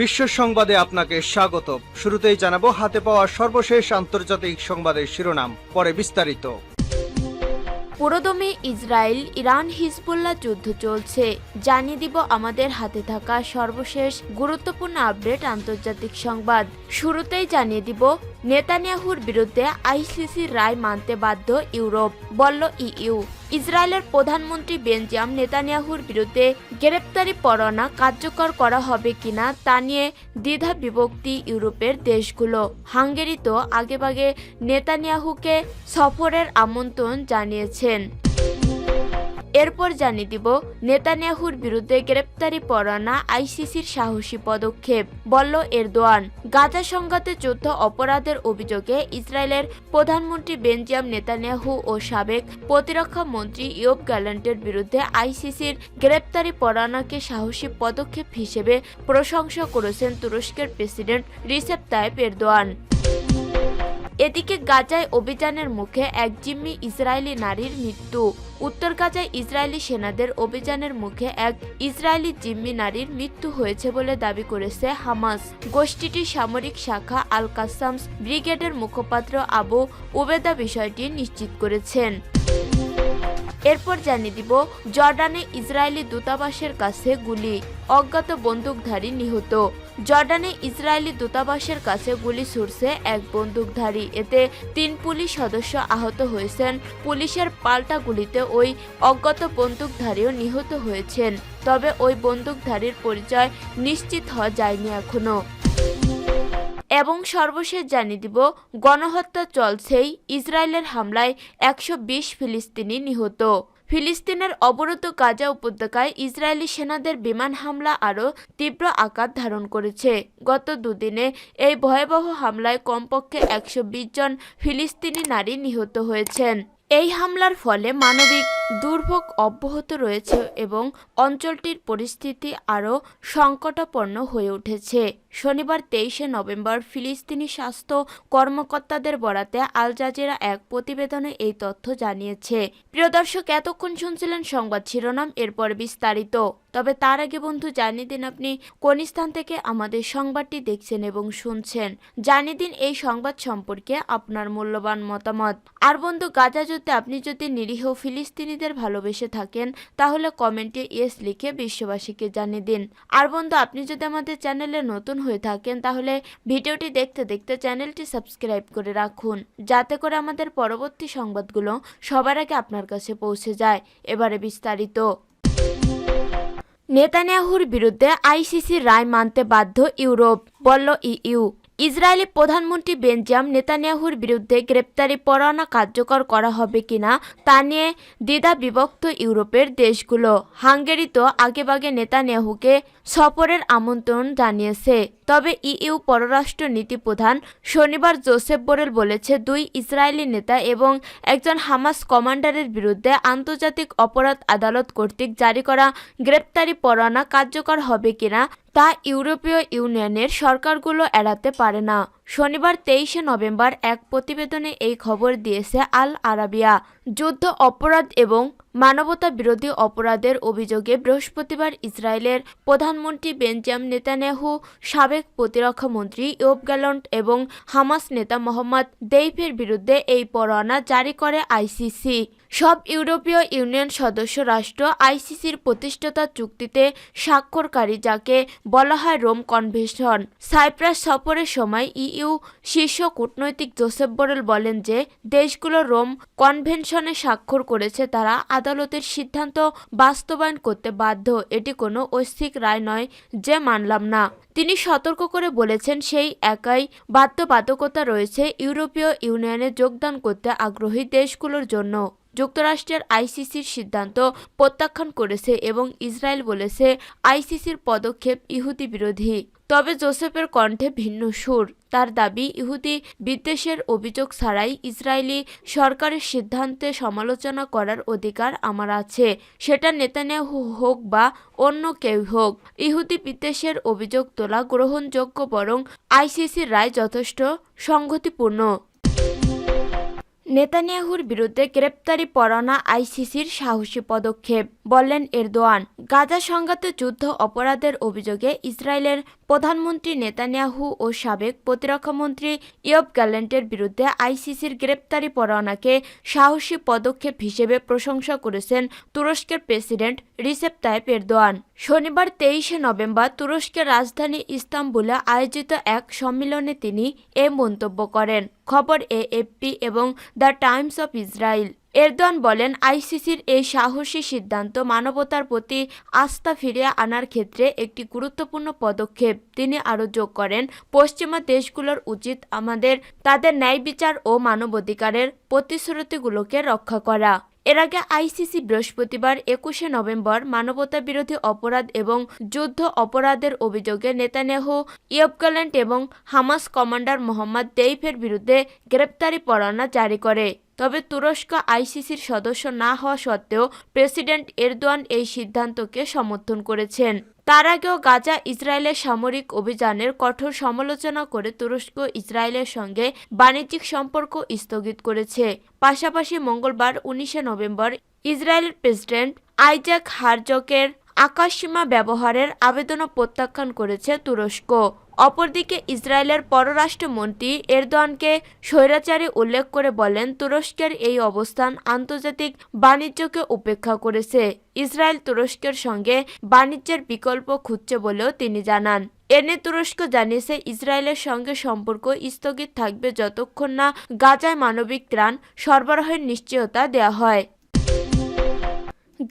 বিশ্ব সংবাদে আপনাকে স্বাগত। শুরুতেই জানাবো হাতে পাওয়া সর্বশেষ আন্তর্জাতিক সংবাদের শিরোনাম, পরে বিস্তারিত। পুরোদমে ইসরায়েল ইরান হিজবুল্লাহ যুদ্ধ চলছে, জানিয়ে দিব আমাদের হাতে থাকা সর্বশেষ গুরুত্বপূর্ণ আপডেট আন্তর্জাতিক সংবাদ। শুরুতেই জানিয়ে দিব নেতানিয়াহুর বিরুদ্ধে আইসিসির রায় মানতে বাধ্য ইউরোপ, বলল ইইউ। ইসরায়েলের প্রধানমন্ত্রী বেঞ্জামিন নেতানিয়াহুর বিরুদ্ধে গ্রেপ্তারি পরোয়ানা কার্যকর করা হবে কিনা তা নিয়ে দ্বিধা বিভক্তি ইউরোপের দেশগুলো। হাঙ্গেরি তো আগেভাগে নেতানিয়াহুকে সফরের আমন্ত্রণ জানিয়েছেন। এরপর জানিয়ে দিব নেতানিয়াহুর বিরুদ্ধে গ্রেপ্তারি পরোয়ানা আইসিসির সাহসী পদক্ষেপ, বলল এরদোয়ান। গাজা সংঘাতে যুদ্ধ অপরাধের অভিযোগে ইসরায়েলের প্রধানমন্ত্রী বেঞ্জামিন নেতানিয়াহু ও সাবেক প্রতিরক্ষা মন্ত্রী ইয়োব গ্যালান্টের বিরুদ্ধে আইসিসির গ্রেপ্তারি পরোয়ানাকে সাহসী পদক্ষেপ হিসেবে প্রশংসা করেছেন তুরস্কের প্রেসিডেন্ট রিসেপ তাইপ এরদোয়ান। এদিকে গাজায় অভিযানের মুখে এক জিম্মি ইসরায়েলি নারীর মৃত্যু। উত্তর গাজায় ইসরায়েলি সেনাদের অভিযানের মুখে এক ইসরায়েলি জিম্মি নারীর মৃত্যু হয়েছে বলে দাবি করেছে হামাস। গোষ্ঠীটির সামরিক শাখা আল কাসামস ব্রিগেডের মুখপাত্র আবু উবেদা বিষয়টি নিশ্চিত করেছেন। এরপর জানিয়ে দিব জর্ডানে ইসরায়েলি দূতাবাসের কাছে গুলি, অজ্ঞাত বন্দুকধারী নিহত। জর্ডানে ইসরায়েলি দূতাবাসের কাছে গুলি ছুড়ছে এক বন্দুকধারী, এতে 3 পুলিশ সদস্য আহত হয়েছেন। পুলিশের পাল্টা গুলিতে ওই অজ্ঞাত বন্দুকধারীও নিহত হয়েছেন, তবে ওই বন্দুকধারীর পরিচয় নিশ্চিত হওয়া যায়নি এখনো। এবং সর্বশেষ জানিয়ে দিব গণহত্যা চলছেই, ইসরায়েলের হামলায় 120 ফিলিস্তিনি নিহত। ফিলিস্তিনের অবরুদ্ধ গাজা উপত্যকায় ইসরায়েলি সেনাদের বিমান হামলা আরও তীব্র আকার ধারণ করেছে। গত দুদিনে এই ভয়াবহ হামলায় কমপক্ষে 120 জন ফিলিস্তিনি নারী নিহত হয়েছেন। এই হামলার ফলে মানবিক দুর্ভোগ অব্যাহত রয়েছে এবং অঞ্চলটির পরিস্থিতি আরও সংকটাপন্ন হয়ে উঠেছে। শনিবার 23 নভেম্বর ফিলিস্তিনি স্বাস্থ্য কর্মকর্তাদের বরাতে আল জাজিরা এক প্রতিবেদনে এই তথ্য জানিয়েছে। প্রিয় দর্শক, এতক্ষণ শুনছিলেন সংবাদ শিরোনাম, এরপর বিস্তারিত। তবে তার আগে বন্ধু জানিয়ে দিন আপনি কোন স্থান থেকে আমাদের সংবাদটি দেখছেন এবং শুনছেন। জানিয়ে দিন এই সংবাদ সম্পর্কে আপনার মূল্যবান মতামত। আর বন্ধু, গাজা যুদ্ধে আপনি যদি নিরীহ ফিলিস্তিনিদের ভালোবেসে থাকেন তাহলে কমেন্টে ইয়েস লিখে বিশ্ববাসীকে জানিয়ে দিন। আর বন্ধু, আপনি যদি আমাদের চ্যানেলে নতুন হয়ে থাকেন তাহলে ভিডিওটি দেখতে দেখতে চ্যানেলটি সাবস্ক্রাইব করে রাখুন, যাতে করে আমাদের পরবর্তী সংবাদগুলো সবার আগে আপনার কাছে পৌঁছে যায়। এবারে বিস্তারিত। নেতানিয়াহুর বিরুদ্ধে আইসিসির রায় মানতে বাধ্য ইউরোপ, বলল ইইউ। ইসরায়েলি প্রধানমন্ত্রী বেঞ্জামিন নেতানিয়াহুর বিরুদ্ধে গ্রেপ্তারি পরোয়ানা কার্যকর করা হবে কিনা তা নিয়ে দ্বিধা বিভক্ত ইউরোপের দেশগুলো। হাঙ্গেরি তো আগেভাগে নেতানিয়াহুকে সফরের আমন্ত্রণ জানিয়েছে, তবে ইইউ পররাষ্ট্র নীতি প্রধান শনিবার জোসেফ বোরেল বলেছে 2 ইসরায়েলি নেতা এবং একজন হামাস কমান্ডারের বিরুদ্ধে আন্তর্জাতিক অপরাধ আদালত কর্তৃক জারি করা গ্রেপ্তারি পরোয়ানা কার্যকর হবে কিনা তা ইউরোপীয় ইউনিয়নের সরকারগুলো এড়াতে পারে না। শনিবার 23 নভেম্বর এক প্রতিবেদনে এই খবর দিয়েছে আল আরাবিয়া। যুদ্ধ অপরাধ এবং মানবতা বিরোধী অপরাধের অভিযোগে বৃহস্পতিবার ইসরায়েলের প্রধানমন্ত্রী বেঞ্জামিন নেতানিয়াহু, সাবেক প্রতিরক্ষা মন্ত্রী ইয়োব গ্যালান্ট এবং হামাস নেতা মোহাম্মদ দেইফের বিরুদ্ধে এই পরোয়ানা জারি করে আইসিসি। সব ইউরোপীয় ইউনিয়ন সদস্য রাষ্ট্র আইসিসির প্রতিষ্ঠাতা চুক্তিতে স্বাক্ষরকারী, যাকে বলা হয় রোম কনভেনশন। সাইপ্রাস সফরের সময় ইইউ শীর্ষ কূটনৈতিক জোসেফ বোরেল বলেন যে দেশগুলো রোম কনভেনশনে স্বাক্ষর করেছে তারা আদালতের সিদ্ধান্ত বাস্তবায়ন করতে বাধ্য। এটি কোনো ঐচ্ছিক রায় নয় যে মানলাম না। তিনি সতর্ক করে বলেছেন সেই একই বাধ্যবাধকতা রয়েছে ইউরোপীয় ইউনিয়নে যোগদান করতে আগ্রহী দেশগুলোর জন্য। যুক্তরাষ্ট্রের আইসিসির সিদ্ধান্ত প্রত্যাখ্যান করেছে এবং ইসরায়েল বলেছে আইসিসির পদক্ষেপ ইহুদি বিরোধী। তবে জোসেফের কণ্ঠে ভিন্ন সুর। তার দাবি, ইহুদি বিদ্বেষের অভিযোগ ছাড়াই ইসরায়েলি সরকারের সিদ্ধান্তে সমালোচনা করার অধিকার আমার আছে, সেটা নেতানিয়াহু হোক বা অন্য কেউ হোক। ইহুদি বিদ্বেষের অভিযোগ তোলা গ্রহণযোগ্য, বরং আইসিসির রায় যথেষ্ট সংগতিপূর্ণ। নেতানিয়াহুর বিরুদ্ধে গ্রেপ্তারি পরোয়ানা আইসিসির সাহসী পদক্ষেপ, বললেন এরদোয়ান। গাজা সংঘাতে যুদ্ধ অপরাধের অভিযোগে ইসরায়েলের প্রধানমন্ত্রী নেতানিয়াহু ও সাবেক প্রতিরক্ষামন্ত্রী ইয়োব গ্যালেন্টের বিরুদ্ধে আইসিসির গ্রেপ্তারি পরোয়ানাকে সাহসী পদক্ষেপ হিসেবে প্রশংসা করেছেন তুরস্কের প্রেসিডেন্ট রিসেপ তাইপ এরদোয়ান। শনিবার 23শে নভেম্বর তুরস্কের রাজধানী ইস্তাম্বুলে আয়োজিত এক সম্মেলনে তিনি এ মন্তব্য করেন। খবর এএফপি এবং the Times of Israel. Erdogan বলেন, আইসিসির এই সাহসী সিদ্ধান্ত মানবতার প্রতি আস্থা ফিরিয়ে আনার ক্ষেত্রে একটি গুরুত্বপূর্ণ পদক্ষেপ। তিনি আরও যোগ করেন, পশ্চিমা দেশগুলোর উচিত তাদের ন্যায় বিচার ও মানবাধিকারের প্রতিশ্রুতিগুলোকে রক্ষা করা। এর আগে আইসিসি বৃহস্পতিবার 21শে নভেম্বর মানবতাবিরোধী অপরাধ এবং যুদ্ধ অপরাধের অভিযোগে নেতানিয়াহু, ইয়োব গ্যালেন্ট এবং হামাস কমান্ডার মোহাম্মদ দেইফের বিরুদ্ধে গ্রেপ্তারি পরোয়ানা জারি করে। তবে তুরস্ক আইসিসির সদস্য না হওয়া সত্ত্বেও প্রেসিডেন্ট এরদোয়ান এই সিদ্ধান্তকে সমর্থন করেছেন। তার আগেও গাজা ইসরায়েলের সামরিক অভিযানের কঠোর সমালোচনা করে তুরস্ক ইসরায়েলের সঙ্গে বাণিজ্যিক সম্পর্ক স্থগিত করেছে। পাশাপাশি মঙ্গলবার 19শে নভেম্বর ইসরায়েলের প্রেসিডেন্ট আইজাক হারজকের আকাশসীমা ব্যবহারের আবেদনও প্রত্যাখ্যান করেছে তুরস্ক। অপরদিকে ইসরায়েলের পররাষ্ট্রমন্ত্রী এরদোয়ানকে স্বৈরাচারী উল্লেখ করে বলেন, তুরস্কের এই অবস্থান আন্তর্জাতিক বাণিজ্যকে উপেক্ষা করেছে। ইসরায়েল তুরস্কের সঙ্গে বাণিজ্যের বিকল্প খুঁজছে বলেও তিনি জানান। এ নিয়ে তুরস্ক জানিয়েছে, ইসরায়েলের সঙ্গে সম্পর্ক স্থগিত থাকবে যতক্ষণ না গাজায় মানবিক ত্রাণ সরবরাহের নিশ্চয়তা দেওয়া হয়।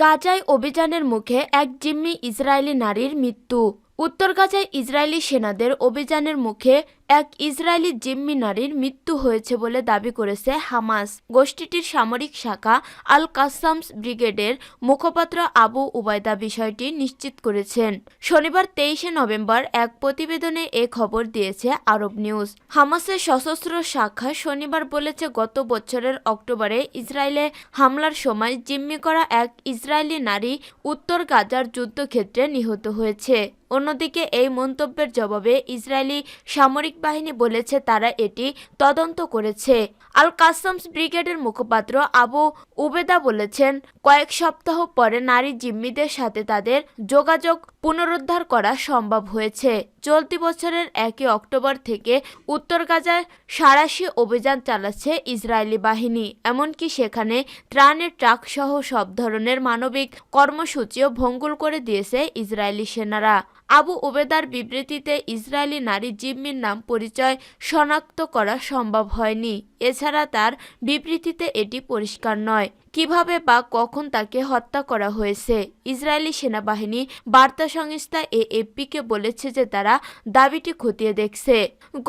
গাজায় অভিযানের মুখে এক জিম্মি ইসরায়েলি নারীর মৃত্যু। উত্তর গাজায় ইসরায়েলি সেনাদের অভিযানের মুখে এক ইসরায়েলি জিম্মি নারীর মৃত্যু হয়েছে বলে দাবি করেছে হামাস। গোষ্ঠীটির সামরিক শাখা আল কাসামস ব্রিগেডের মুখপাত্র আবু উবায়দা বিষয়টি নিশ্চিত করেছেন। শনিবার 23শে নভেম্বর এক প্রতিবেদনে এ খবর দিয়েছে আরব নিউজ। হামাসের সশস্ত্র শাখা শনিবার বলেছে, গত বছরের অক্টোবরে ইসরায়েলে হামলার সময় জিম্মি করা এক ইসরায়েলি নারী উত্তর গাজার যুদ্ধক্ষেত্রে নিহত হয়েছে। অন্যদিকে এই মন্তব্যের জবাবে ইসরায়েলি সামরিক বাহিনী বলেছে তারা এটি তদন্ত করেছে। আল কাসামস ব্রিগেডের মুখপাত্র আবু উবেদা বলেছেন, কয়েক সপ্তাহ পরে নারী জিম্মিদের সাথে তাদের যোগাযোগ পুনরুদ্ধার করা সম্ভব হয়েছে। চলতি বছরের 1 অক্টোবর থেকে উত্তর গাজায় সাঁড়াশি অভিযান চালাচ্ছে ইসরায়েলি বাহিনী। এমনকি সেখানে ত্রাণের ট্রাক সহ সব ধরনের মানবিক কর্মসূচিও ভঙ্গুর করে দিয়েছে ইসরায়েলি সেনারা। আবু উবেদার বিবৃতিতে ইসরায়েলি নারী জিম্মির নাম পরিচয় শনাক্ত করা সম্ভব হয়নি। এছাড়া তার বিবৃতিতে এটি পরিষ্কার নয় কিভাবে বা কখন তাকে হত্যা করা হয়েছে। ইসরায়েলি সেনাবাহিনী বার্তা সংস্থা এএফপিকে বলেছে যে তারা দাবিটি খতিয়ে দেখছে।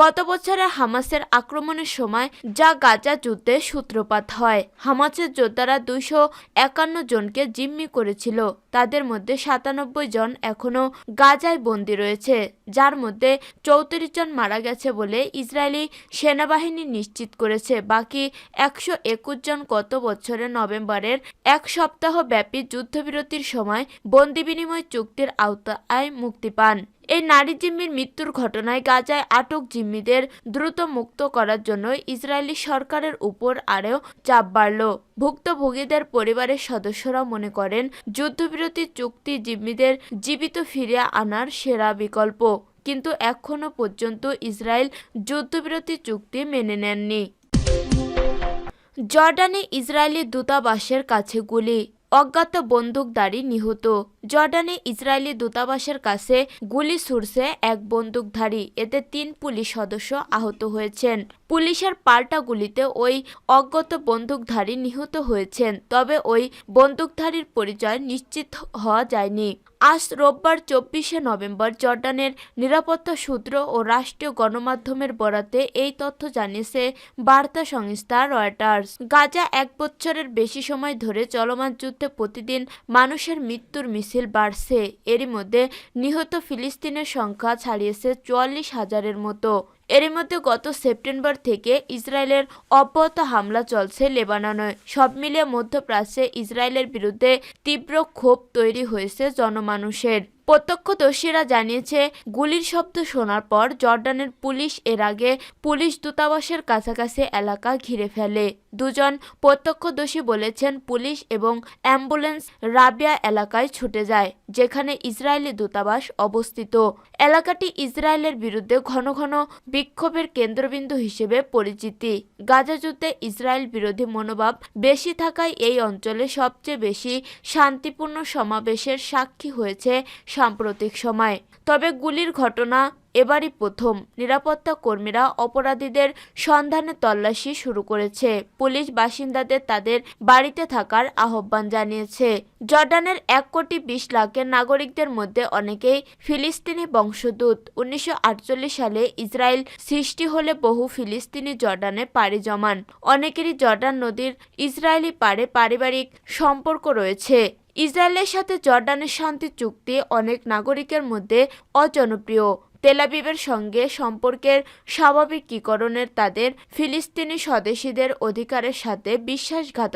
গত বছরে হামাসের আক্রমণের সময় যা গাজা যুদ্ধের সূত্রপাত হয়, হামাসের যোদ্ধারা 251 জনকে জিম্মি করেছিল। তাদের মধ্যে 97 জন এখনও গাজায় বন্দী রয়েছে, যার মধ্যে 34 জন মারা গেছে বলে ইসরায়েলি সেনাবাহিনী নিশ্চিত করেছে। বাকি 121 জন গত বছরের নভেম্বরের এক সপ্তাহ ব্যাপী যুদ্ধবিরতির সময় বন্দি বিনিময় চুক্তির আওতায় মুক্তি পান। এই নারী জিম্মির মৃত্যুর ঘটনায় গাজায় আটক জিম্মিদের দ্রুত মুক্ত করার জন্য ইসরায়েলি সরকারের উপর আরও চাপ বাড়ল। ভুক্তভোগীদের পরিবারের সদস্যরা মনে করেন যুদ্ধবিরতি চুক্তি জিম্মিদের জীবিত ফিরিয়ে আনার সেরা বিকল্প, কিন্তু এখনও পর্যন্ত ইসরায়েল যুদ্ধবিরতি চুক্তি মেনে নেননি। জর্ডানে ইসরায়েলি দূতাবাসের কাছে গুলি, অজ্ঞাত বন্দুকধারী নিহত। জর্ডানে ইসরায়েলি দূতাবাসের কাছে গুলি ছুড়ছে এক বন্দুকধারী, এতে 3 পুলিশ সদস্য আহত হয়েছেন। পুলিশের পাল্টা গুলিতে ওই অজ্ঞাত বন্দুকধারী নিহত হয়েছেন, তবে ওই বন্দুকধারীর পরিচয় নিশ্চিত হওয়া যায়নি। আজ রোববার 24শে নভেম্বর জর্ডানের নিরাপত্তা সূত্র ও রাষ্ট্রীয় গণমাধ্যমের বরাতে এই তথ্য জানিয়েছে বার্তা সংস্থা রয়টার্স। গাজা 1 বছরের বেশি সময় ধরে চলমান যুদ্ধে প্রতিদিন মানুষের মৃত্যুর মিছিল বাড়ছে। এরই মধ্যে নিহত ফিলিস্তিনের সংখ্যা ছাড়িয়েছে 44,000-এর মতো। এরই মধ্যে গত সেপ্টেম্বর থেকে ইসরায়েলের অব্যাহত হামলা চলছে লেবাননে। সব মিলিয়ে মধ্যপ্রাচ্যে ইসরায়েলের বিরুদ্ধে তীব্র ক্ষোভ তৈরি হয়েছে জনমানুষের। প্রত্যক্ষদর্শীরা জানিয়েছে গুলির শব্দ শোনার পর জর্ডানের পুলিশ এর আগে পুলিশ দূতাবাসের কাছাকাছি এলাকা ঘিরে ফেলে। দুজন প্রত্যক্ষদর্শী বলেছেন পুলিশ এবং অ্যাম্বুলেন্স রাবিয়া এলাকায় ছুটে যায়, যেখানে ইসরায়েলি দূতাবাস অবস্থিত। এলাকাটি ইসরায়েলের বিরুদ্ধে ঘন ঘন বিক্ষোভের কেন্দ্রবিন্দু হিসেবে পরিচিতি। গাজা যুদ্ধে ইসরায়েল বিরোধী মনোভাব বেশি থাকায় এই অঞ্চলে সবচেয়ে বেশি শান্তিপূর্ণ সমাবেশের সাক্ষী হয়েছে সাম্প্রতিক সময়। তবে গুলির ঘটনা এবারই প্রথম। নিরাপত্তা কর্মীরা অপরাধীদের সন্ধানে তল্লাশি শুরু করেছে। পুলিশ বাসিন্দাদের তাদের বাড়িতে থাকার আহ্বান জানিয়েছে। জর্ডানের 1,20,00,000 নাগরিকদের মধ্যে অনেকেই ফিলিস্তিনি বংশোদ্ভূত। 1948 সালে ইসরায়েল সৃষ্টি হলে বহু ফিলিস্তিনি জর্ডানে পাড়ি জমান। অনেকেরই জর্ডান নদীর ইসরায়েলি পাড়ে পারিবারিক সম্পর্ক রয়েছে। ইসরায়েলের সাথে জর্ডানের শান্তি চুক্তি অনেক নাগরিকের মধ্যে অজনপ্রিয়। তেল আবিবের সঙ্গে সম্পর্কের স্বাভাবিকীকরণের তাদের ফিলিস্তিনি স্বদেশীদের অধিকারের সাথে বিশ্বাসঘাতক